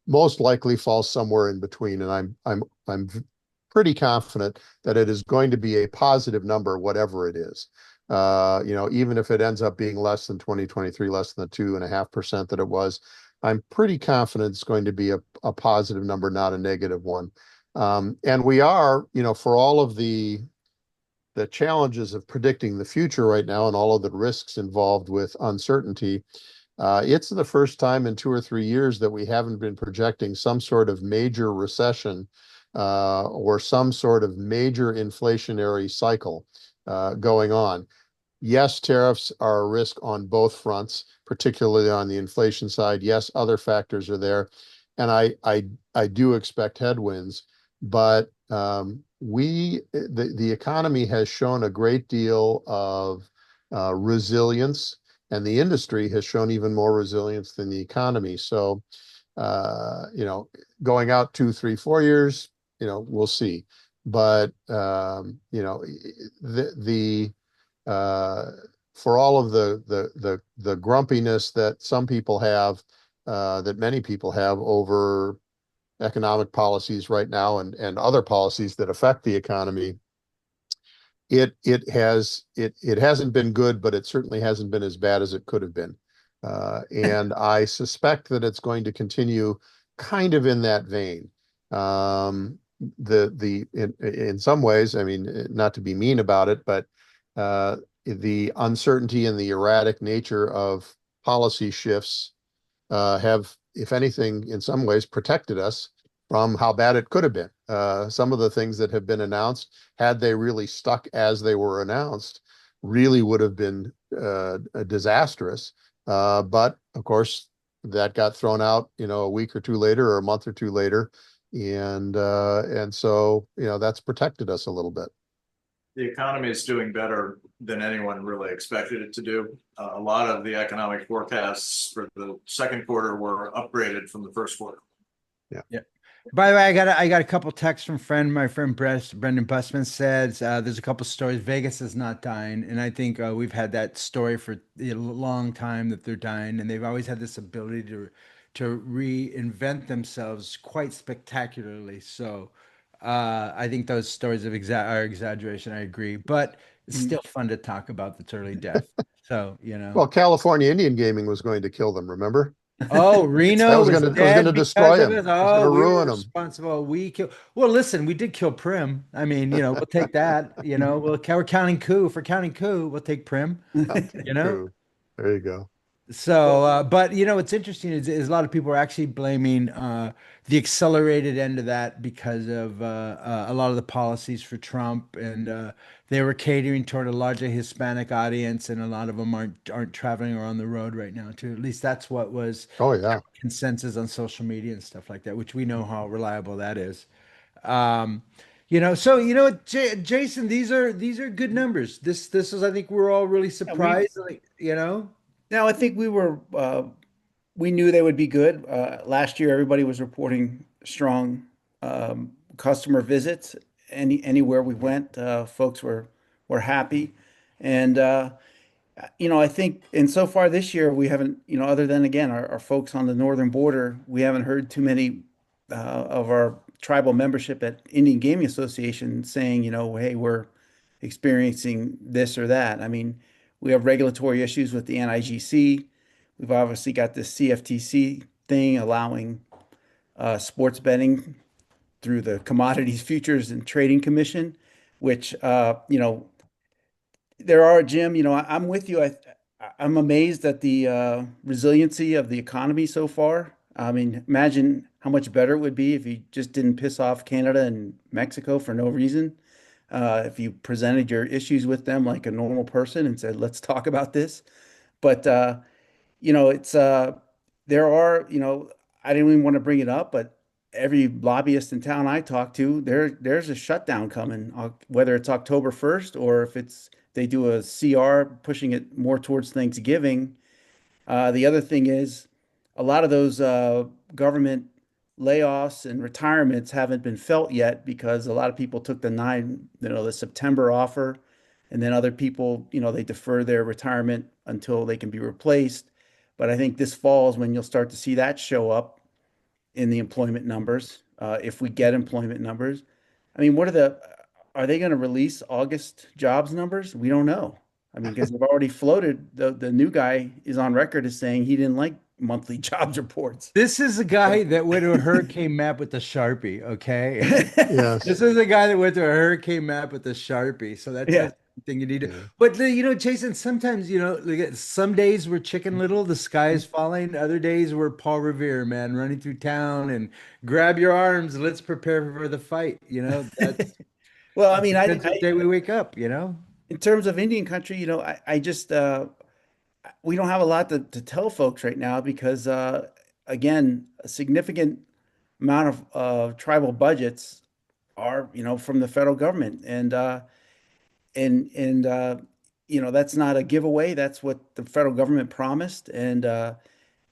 most likely fall somewhere in between, and I'm pretty confident that it is going to be a positive number, whatever it is. Even if it ends up being less than 2023, less than the 2.5% that it was, I'm pretty confident it's going to be a positive number, not a negative one. And we are, for all of the challenges of predicting the future right now and all of the risks involved with uncertainty, it's the first time in 2 or 3 years that we haven't been projecting some sort of major recession or some sort of major inflationary cycle going on. Yes, tariffs are a risk on both fronts, particularly on the inflation side. Yes, other factors are there, and I do expect headwinds, but the economy has shown a great deal of resilience, and the industry has shown even more resilience than the economy. So, going out 2, 3, 4 years, we'll see. But for all of the grumpiness that some people have, that many people have over economic policies right now and other policies that affect the economy, it hasn't been good, but it certainly hasn't been as bad as it could have been. And I suspect that it's going to continue kind of in that vein. In some ways, I mean, not to be mean about it, but the uncertainty and the erratic nature of policy shifts have, if anything, in some ways protected us from how bad it could have been. Some of the things that have been announced, had they really stuck as they were announced, really would have been disastrous. But of course, that got thrown out, a week or two later or a month or two later. And so, that's protected us a little bit. the economy is doing better than anyone really expected it to do. A lot of the economic forecasts for the second quarter were upgraded from the first quarter. Yeah. By the way, I got a couple texts from my friend Brendan Busman says there's a couple stories. Vegas is not dying, and I think we've had that story for a long time that they're dying, and they've always had this ability to reinvent themselves quite spectacularly. So I think those stories are exaggeration. I agree, but it's Mm. still fun to talk about that's early death. So Well, California Indian gaming was going to kill them, remember? Oh, That Reno was was gonna it was gonna dead because destroy of him. it. It was Oh, gonna we were ruin him. responsible. We killed. Well, listen, we did kill Prim. I mean, we'll take that. We're counting coup. If we're counting coup, we'll take Prim. You know. Cool. There you go. So, Well, but what's interesting is a lot of people are actually blaming the accelerated end of that because of a lot of the policies for Trump, and they were catering toward a largely Hispanic audience, and a lot of them aren't traveling or on the road right now, too. At least that's what was Oh yeah. consensus on social media and stuff like that, which we know how reliable that is. Um, so what, Jason, these are good numbers. This is, I think we're all really yeah, we surprised, like. now I think we knew they would be good. Last year, everybody was reporting strong customer visits. Anywhere we went, folks were happy, and I think, and so far this year, we haven't, other than again our folks on the northern border, we haven't heard too many of our tribal membership at Indian Gaming Association saying, hey, we're experiencing this or that. I mean, we have regulatory issues with the NIGC. We've obviously got this CFTC thing allowing sports betting through the Commodities Futures and Trading Commission, which there are, Jim, I'm with you. I'm amazed at the resiliency of the economy so far. I mean, imagine how much better it would be if you just didn't piss off Canada and Mexico for no reason. If you presented your issues with them like a normal person and said, let's talk about this. But it's there are, I didn't even want to bring it up, but every lobbyist in town I talk to, there's a shutdown coming, whether it's October 1st or if they do a CR pushing it more towards Thanksgiving. The other thing is a lot of those government layoffs and retirements haven't been felt yet because a lot of people took the September offer, and then other people, they defer their retirement until they can be replaced. But I think this fall is when you'll start to see that show up in the employment numbers, if we get employment numbers. I mean, are they going to release August jobs numbers? We don't know. I mean, because they've already floated, the new guy is on record as saying he didn't like monthly jobs reports. This is a guy that went to a hurricane map with the Sharpie, okay? This Yes. is a guy that went to a hurricane map with the Sharpie. So that Yeah. tells you everything you need to. Yeah. But Jason, sometimes, like, some days we're Chicken Little, the sky is falling. Other days we're Paul Revere, man, running through town and grab your arms, let's prepare for the fight. That's Well, I mean, depends what day we wake up. in terms of Indian country, I just we don't have a lot to tell folks right now because again, a significant amount of tribal budgets are, from the federal government, and that's not a giveaway. That's what the federal government promised, and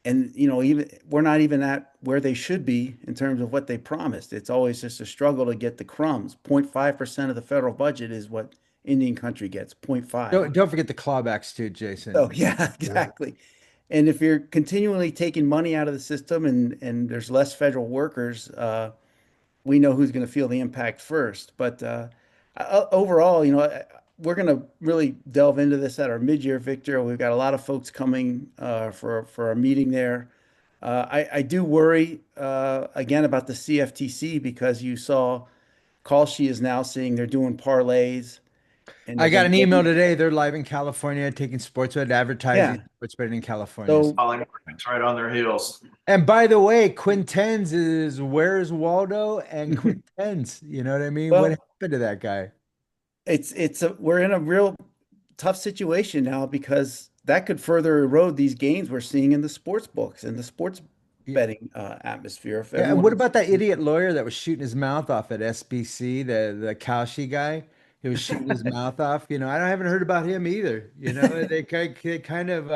even we're not even at where they should be in terms of what they promised. It's always just a struggle to get the crumbs. 0.5% of the federal budget is what Indian country gets, 0.5. Don't forget the clawbacks too, Oh, Jason. yeah, Yeah. exactly. And if you're continually taking money out of the system and there's less federal workers, we know who's going to feel the impact first. But overall, we're going to really delve into this at our mid-year Victor. We've got a lot of folks coming for our meeting there. I do worry again about the CFTC because you saw Kalshi is now saying they're doing parlays and I they're got going an to email limit. today. They're live in California taking sports bet advertising, Yeah. sports betting in California. So Following it's right on their heels. And by the way, Quintens is Where's Waldo and Quintens. You know what I mean? What well, happened to that guy? we're in a real tough situation now because that could further erode these gains we're seeing in the sports books and the sports Yeah, betting atmosphere. If yeah. And what everyone's about that idiot lawyer that was shooting his mouth off at SBC, the Kalshi guy? he was shooting his mouth off. I haven't heard about him either. They kind of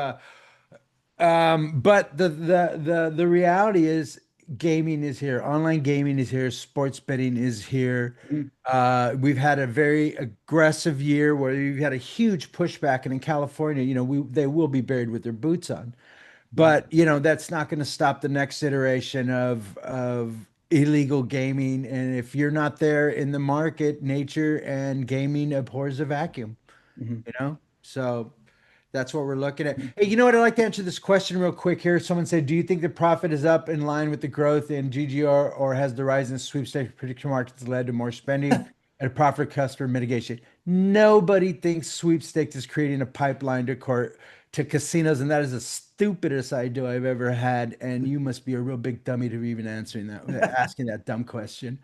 but the reality is gaming is here. Online gaming is here. Sports betting is here. Mm, We've had a very aggressive year where we've had a huge pushback, and in California, they will be buried with their boots on. mm, But that's not going to stop the next iteration of illegal gaming. And if you're not there in the market, nature and gaming abhors a vacuum. mhm, So that's what we're looking at. Hey, you know what? I'd like to answer this question real quick here. Someone said, "Do you think the profit is up in line with the growth in GGR, or has the rise in sweepstakes prediction markets led to more spending and a profit customer mitigation?" Nobody thinks sweepstakes is creating a pipeline to casinos, and that is the stupidest idea I've ever had. And you must be a real big dummy to be even asking that dumb question.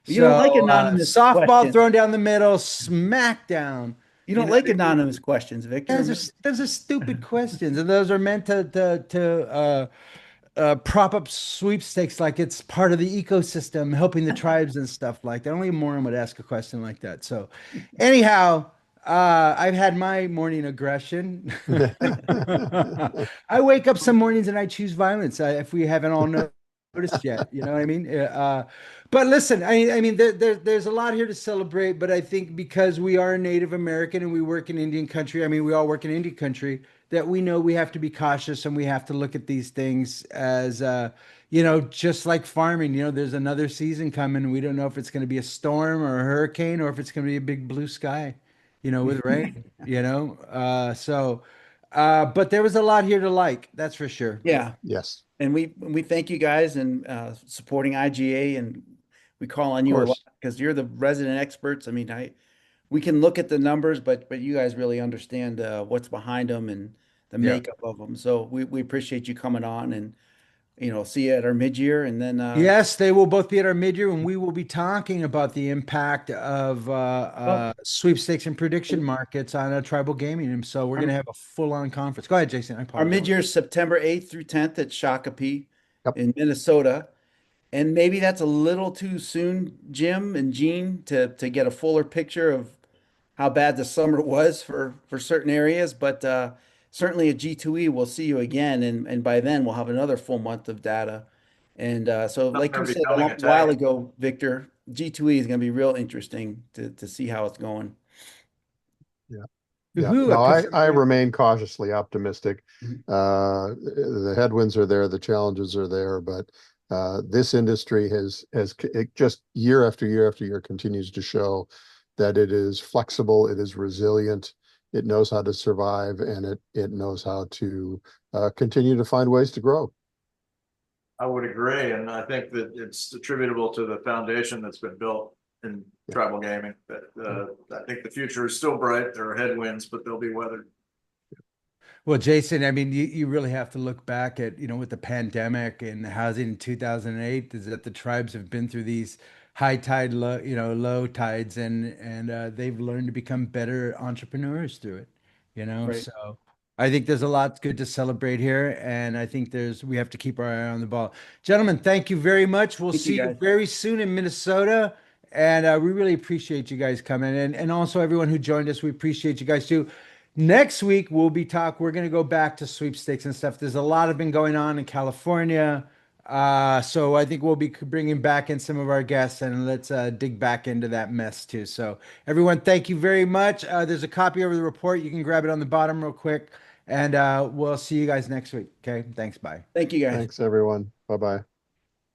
You don't like So, anonymous softball questions. thrown down the middle, smack down. You don't like anonymous questions, Victor. Those are stupid questions, and those are meant to prop up sweepstakes like it's part of the ecosystem, helping the tribes and stuff like that. Only a moron would ask a question like that. So, anyhow, I've had my morning aggression. I wake up some mornings and I choose violence. If we haven't all noticed yet, you know what I mean? But listen, I mean, there's a lot here to celebrate. But I think because we are Native American and we work in Indian country, I mean, we all work in Indian country, that we know we have to be cautious and we have to look at these things as, just like farming. There's another season coming, and we don't know if it's going to be a storm or a hurricane or if it's going to be a big blue sky, with rain. But there was a lot here to like, that's for sure. Yeah. Yes, And we thank you guys and supporting IGA, and we call on of you a lot course. because you're the resident experts. I mean, we can look at the numbers, but you guys really understand what's behind them and the Yeah. makeup of them. So we appreciate you coming on, and see you at our mid-year, and then Yes, they will both be at our mid-year, and we will be talking about the impact of well, sweepstakes and prediction markets on tribal gaming. And so we're going to our, have a full-on conference. Go ahead, Jason. I our apologize. mid-year is September 8th through 10th at Shakopee Yep. in Minnesota. And maybe that's a little too soon, Jim and Gene, to get a fuller picture of how bad the summer was for certain areas, but certainly at G2E we'll see you again, and by then we'll have another full month of data. And so, Not like you gonna be said a coming a while tag. ago, Victor, G2E is going to be real interesting to see how it's going. Yeah. Yeah. Woohoo, No, I yeah. remain cautiously optimistic. Mhm. The headwinds are there, the challenges are there, but this industry it just year after year after year continues to show that it is flexible, it is resilient, it knows how to survive, and it knows how to continue to find ways to grow. I would agree, and I think that it's attributable to the foundation that's been built in tribal gaming. That I think the future is still bright. There are headwinds, but they'll be weathered. Well, Jason, I mean, you really have to look back at, with the pandemic and the housing in 2008, is that the tribes have been through these high tide, low tides, and they've learned to become better entrepreneurs through it. Right. So I think there's a lot good to celebrate here, and I think we have to keep our eye on the ball. Gentlemen, thank you very much. We'll Thank you, see you guys. very soon in Minnesota. And we really appreciate you guys coming, and also everyone who joined us. We appreciate you guys too. Next week we're going to go back to sweepstakes and stuff. There's a lot of been going on in California. So I think we'll be bringing back in some of our guests, and let's dig back into that mess too. So everyone, thank you very much. There's a copy of the report. You can grab it on the bottom real quick, and we'll see you guys next week. Okay. Thanks. Bye. Thank you, guys. Thanks, everyone. Bye-bye.